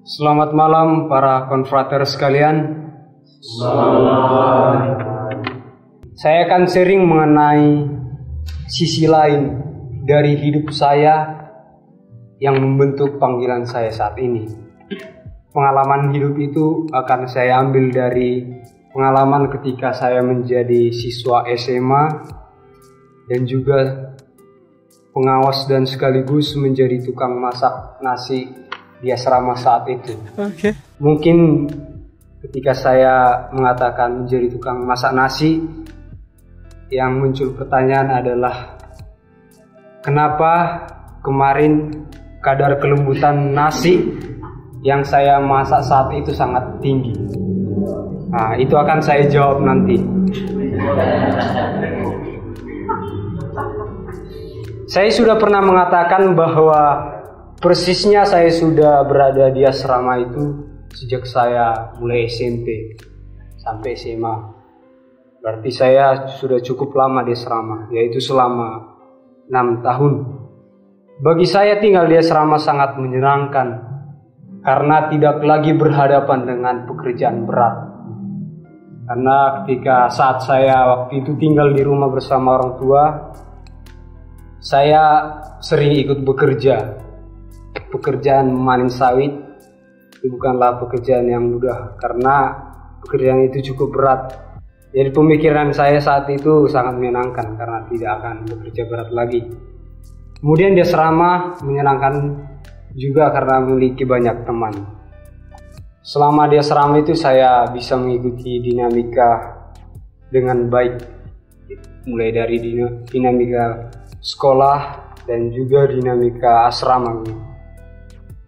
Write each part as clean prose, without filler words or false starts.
Selamat malam para konfrater sekalian. Selamat. Saya akan sharing mengenai sisi lain dari hidup saya yang membentuk panggilan saya saat ini. Pengalaman hidup itu akan saya ambil dari pengalaman ketika saya menjadi siswa SMA dan juga pengawas dan sekaligus menjadi tukang masak nasi di asrama saat itu. Mungkin ketika saya mengatakan menjadi tukang masak nasi, yang muncul pertanyaan adalah kenapa kemarin kadar kelembutan nasi yang saya masak saat itu sangat tinggi. Nah, itu akan saya jawab nanti. Saya sudah pernah mengatakan bahwa persisnya saya sudah berada di asrama itu sejak saya mulai SMP sampai SMA. Berarti saya sudah cukup lama di asrama, yaitu selama 6 tahun. Bagi saya tinggal di asrama sangat menyenangkan karena tidak lagi berhadapan dengan pekerjaan berat. Karena ketika saat saya waktu itu tinggal di rumah bersama orang tua, saya sering ikut bekerja. Pekerjaan memanen sawit itu bukanlah pekerjaan yang mudah karena pekerjaan itu cukup berat. Jadi pemikiran saya saat itu sangat menyenangkan karena tidak akan bekerja berat lagi. Kemudian di asrama menyenangkan juga karena memiliki banyak teman. Selama di asrama itu saya bisa mengikuti dinamika dengan baik, mulai dari dinamika sekolah dan juga dinamika asrama.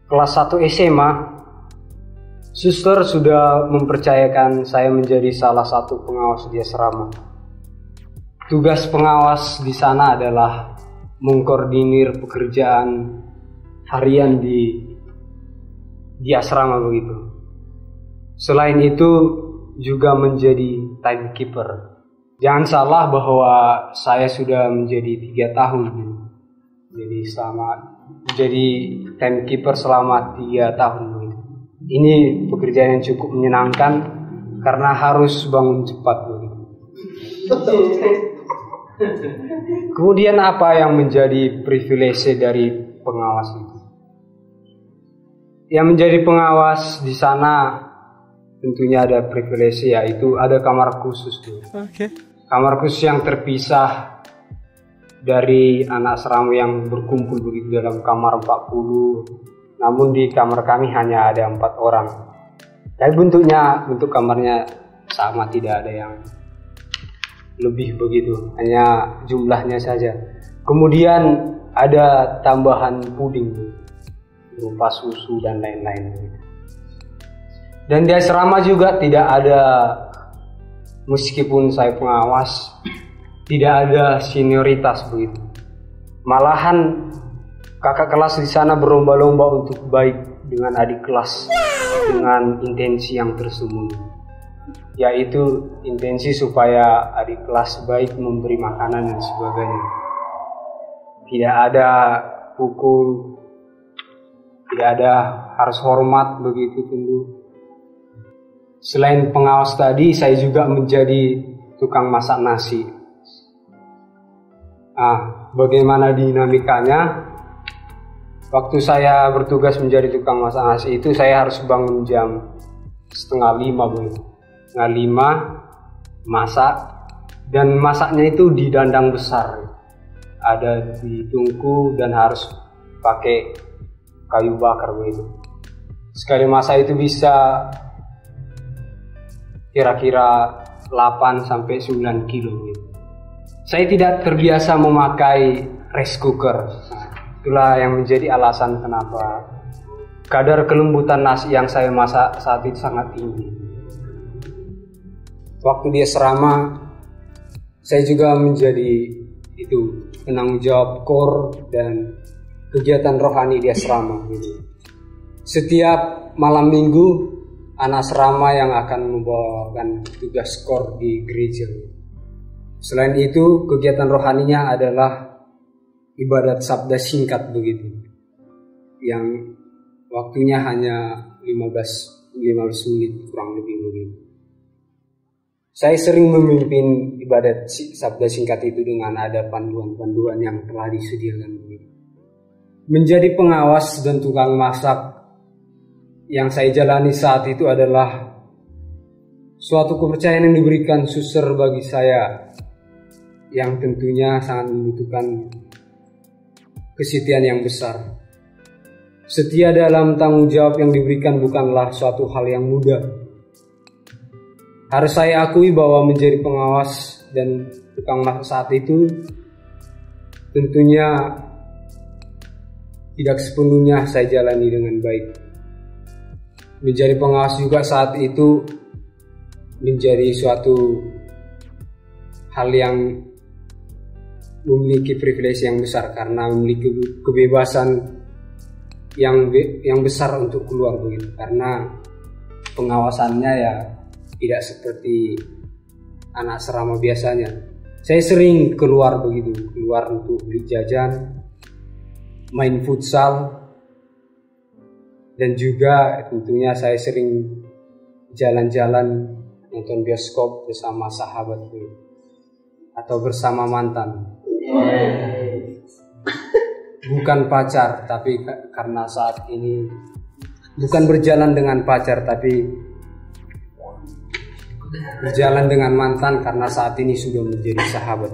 Kelas 1 SMA, suster sudah mempercayakan saya menjadi salah satu pengawas di asrama. Tugas pengawas di sana adalah mengkoordinir pekerjaan harian di asrama begitu. Selain itu juga menjadi timekeeper. Jangan salah bahwa saya sudah menjadi 3 tahun. Jadi timekeeper selama 3 tahun. Ini pekerjaan yang cukup menyenangkan karena harus bangun cepat. Kemudian apa yang menjadi privilege dari pengawas itu? Yang menjadi pengawas di sana tentunya ada privilege, yaitu ada kamar khusus. Kamar khusus yang terpisah dari anak asrama yang berkumpul begitu dalam kamar 40. Namun di kamar kami hanya ada 4 orang. Tapi bentuk kamarnya sama, tidak ada yang lebih begitu, hanya jumlahnya saja. Kemudian ada tambahan puding berupa susu dan lain-lain. Dan di asrama juga tidak ada, meskipun saya pengawas, tidak ada senioritas begitu. Malahan kakak kelas di sana berlomba-lomba untuk baik dengan adik kelas dengan intensi yang tersembunyi, yaitu intensi supaya adik kelas baik memberi makanan dan sebagainya. Tidak ada pukul, tidak ada harus hormat begitu tentu. Selain pengawas tadi, saya juga menjadi tukang masak nasi. Bagaimana dinamikanya? Waktu saya bertugas menjadi tukang masak nasi itu saya harus bangun jam 4:30 begitu. 4:30 masak, dan masaknya itu di dandang besar. Ada di tungku dan harus pakai kayu bakar begitu. Sekali masak itu bisa kira-kira 8-9 kilo gitu. Saya tidak terbiasa memakai rice cooker. Itulah yang menjadi alasan kenapa kadar kelembutan nasi yang saya masak saat itu sangat tinggi. Waktu di asrama, saya juga menjadi penanggung jawab KOR dan kegiatan rohani di asrama gitu. Setiap malam minggu anak asrama yang akan membawakan tugas KOR di gereja. Selain itu, kegiatan rohaninya adalah ibadat sabda singkat begitu, yang Waktunya hanya 15 menit kurang lebih begitu. Saya sering memimpin ibadat sabda singkat itu dengan ada panduan-panduan yang telah disediakan begitu. Menjadi pengawas dan tukang masak yang saya jalani saat itu adalah suatu kepercayaan yang diberikan suster bagi saya, yang tentunya sangat membutuhkan kesetiaan yang besar. Setia dalam tanggung jawab yang diberikan bukanlah suatu hal yang mudah. Harus saya akui bahwa menjadi pengawas dan tukang masak saat itu tentunya tidak sepenuhnya saya jalani dengan baik. Menjadi pengawas juga saat itu menjadi suatu hal yang memiliki privilege yang besar karena memiliki kebebasan yang besar untuk keluar begitu, karena pengawasannya ya tidak seperti anak asrama biasanya. Saya sering keluar begitu, keluar untuk beli jajan, main futsal, dan juga tentunya saya sering jalan-jalan nonton bioskop bersama sahabat begitu, atau bersama mantan. Bukan pacar, tapi karena saat ini bukan berjalan dengan pacar, tapi berjalan dengan mantan karena saat ini sudah menjadi sahabat.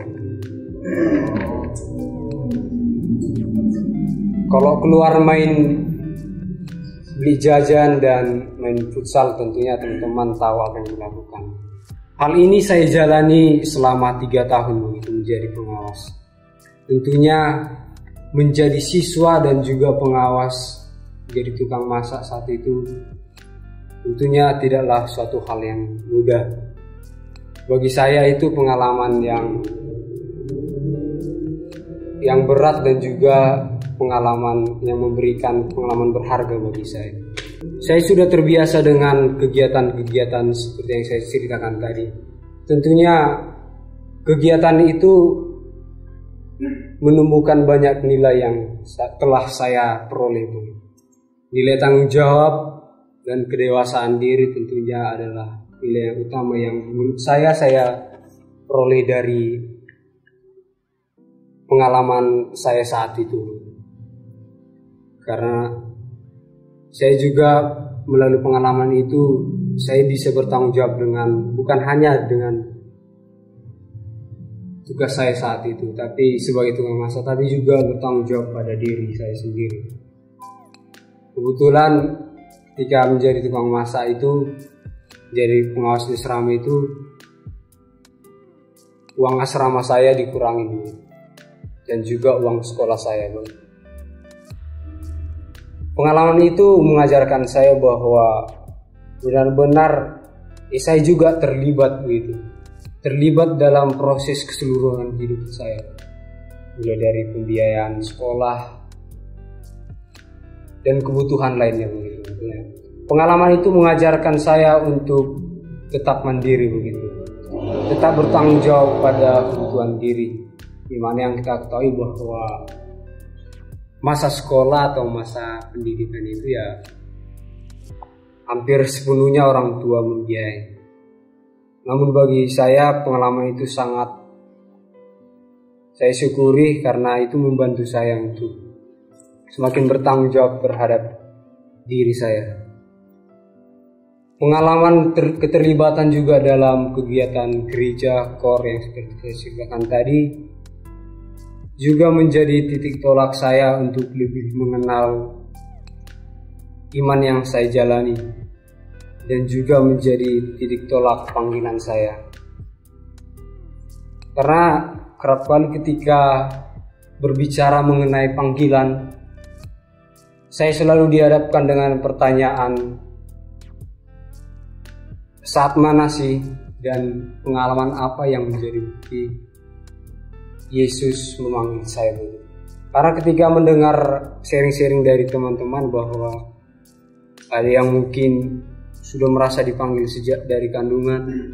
Kalau keluar main beli jajan dan main futsal, tentunya teman-teman tahu apa yang dilakukan. Hal ini saya jalani selama 3 tahun begitu menjadi pengawas. Tentunya menjadi siswa dan juga pengawas, jadi tukang masak saat itu tentunya tidaklah suatu hal yang mudah. Bagi saya itu pengalaman yang berat dan juga pengalaman yang memberikan pengalaman berharga bagi saya. Saya sudah terbiasa dengan kegiatan-kegiatan seperti yang saya ceritakan tadi. Tentunya kegiatan itu menumbuhkan banyak nilai yang telah saya peroleh. Nilai tanggung jawab dan kedewasaan diri tentunya adalah nilai yang utama yang menurut saya peroleh dari pengalaman saya saat itu. Karena saya juga melalui pengalaman itu saya bisa bertanggung jawab bukan hanya dengan tugas saya saat itu, tapi sebagai tukang masak, tapi juga bertanggung jawab pada diri saya sendiri. Kebetulan ketika menjadi tukang masak itu, jadi pengawas di asrama itu, uang asrama saya dikurangi dan juga uang sekolah saya. Pengalaman itu mengajarkan saya bahwa benar-benar saya juga terlibat dalam proses keseluruhan hidup saya, mulai dari pembiayaan sekolah dan kebutuhan lainnya begitu. Pengalaman itu mengajarkan saya untuk tetap mandiri begitu, tetap bertanggung jawab pada kebutuhan diri, dimana yang kita ketahui bahwa masa sekolah atau masa pendidikan itu ya hampir sepenuhnya orang tua membiayai. Namun bagi saya pengalaman itu sangat saya syukuri karena itu membantu saya untuk semakin bertanggung jawab terhadap diri saya. Pengalaman keterlibatan juga dalam kegiatan gereja core yang seperti saya ceritakan tadi juga menjadi titik tolak saya untuk lebih mengenal iman yang saya jalani, dan juga menjadi titik tolak panggilan saya. Karena kerap kali ketika berbicara mengenai panggilan, saya selalu dihadapkan dengan pertanyaan, saat mana sih dan pengalaman apa yang menjadi bukti Yesus memanggil saya begitu. Karena ketika mendengar sharing-sharing dari teman-teman bahwa ada yang mungkin sudah merasa dipanggil sejak dari kandungan,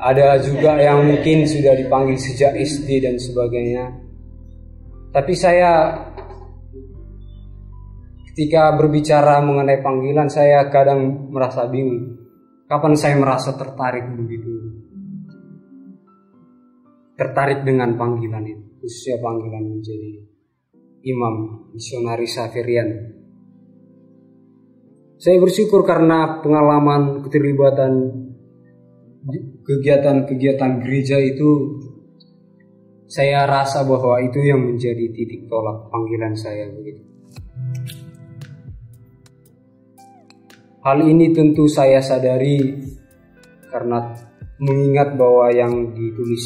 ada juga yang mungkin sudah dipanggil sejak SD dan sebagainya. Tapi saya Ketika berbicara mengenai panggilan, saya kadang merasa bingung. Kapan saya merasa tertarik begitu? Tertarik dengan panggilan itu, khususnya panggilan menjadi imam misionaris Xaverian. Saya bersyukur karena pengalaman keterlibatan kegiatan-kegiatan gereja itu, saya rasa bahwa itu yang menjadi titik tolak panggilan saya begitu. Hal ini tentu saya sadari karena mengingat bahwa yang ditulis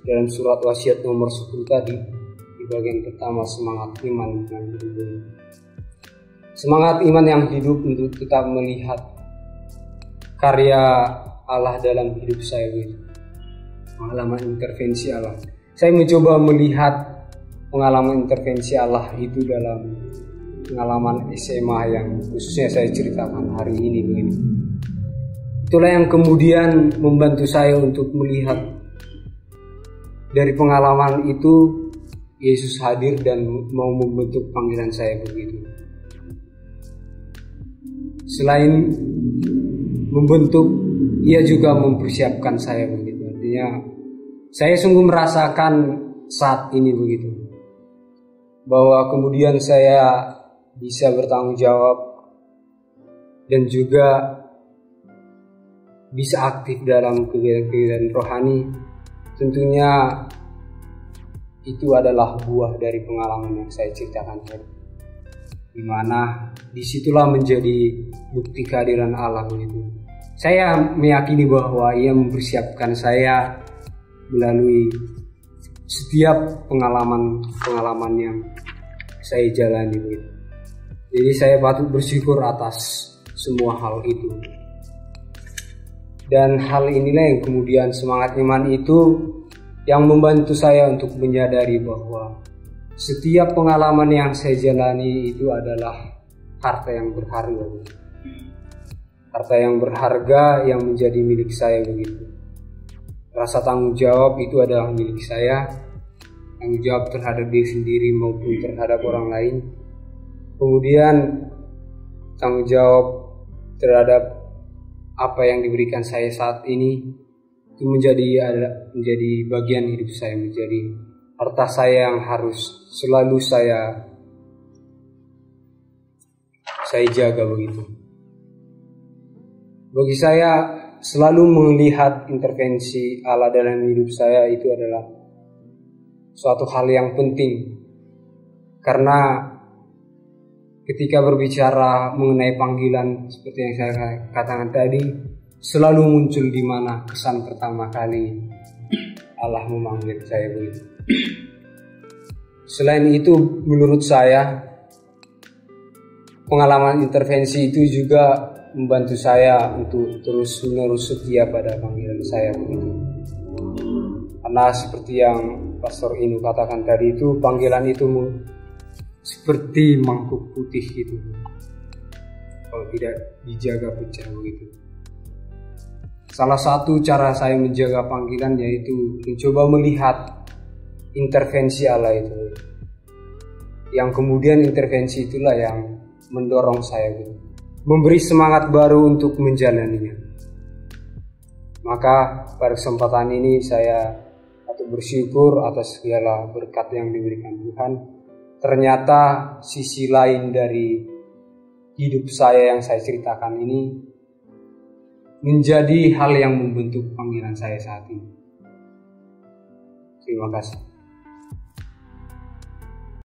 dalam surat wasiat nomor 10 tadi di bagian pertama, semangat iman yang hidup. Semangat iman yang hidup untuk tetap melihat karya Allah dalam hidup saya begitu. Pengalaman intervensi Allah. Saya mencoba melihat pengalaman intervensi Allah itu dalam pengalaman SMA yang khususnya saya ceritakan hari ini begini. Itulah yang kemudian membantu saya untuk melihat dari pengalaman itu Yesus hadir dan mau membentuk panggilan saya begitu. Selain membentuk, ia juga mempersiapkan saya begitu. Artinya saya sungguh merasakan saat ini begitu, bahwa kemudian saya bisa bertanggung jawab dan juga bisa aktif dalam kegiatan-kegiatan rohani. Tentunya itu adalah buah dari pengalaman yang saya ceritakan tadi, di mana disitulah menjadi bukti kehadiran Allah begitu. Saya meyakini bahwa ia mempersiapkan saya melalui setiap pengalaman yang saya jalani begitu. Jadi saya patut bersyukur atas semua hal itu. Dan hal inilah yang kemudian semangat iman itu yang membantu saya untuk menyadari bahwa setiap pengalaman yang saya jalani itu adalah harta yang berharga. Harta yang berharga yang menjadi milik saya begitu. Rasa tanggung jawab itu adalah milik saya. Tanggung jawab terhadap diri sendiri maupun terhadap orang lain. Kemudian tanggung jawab terhadap apa yang diberikan saya saat ini itu menjadi bagian hidup saya, menjadi harta saya yang harus selalu saya jaga begitu. Bagi saya selalu melihat intervensi Allah dalam hidup saya itu adalah suatu hal yang penting, karena ketika berbicara mengenai panggilan seperti yang saya katakan tadi, selalu muncul di mana kesan pertama kali Allah memanggil saya begitu. Selain itu, menurut saya pengalaman intervensi itu juga membantu saya untuk terus-menerus setia pada panggilan saya begitu. Karena seperti yang Pastor Inu katakan tadi itu, panggilan itu seperti mangkuk putih gitu, kalau tidak dijaga pecah begitu. Salah satu cara saya menjaga panggilan yaitu mencoba melihat intervensi Allah itu, yang kemudian intervensi itulah yang mendorong saya gitu, memberi semangat baru untuk menjalaninya. Maka pada kesempatan ini saya patut bersyukur atas segala berkat yang diberikan Tuhan. Ternyata sisi lain dari hidup saya yang saya ceritakan ini menjadi hal yang membentuk panggilan saya saat ini. Terima kasih.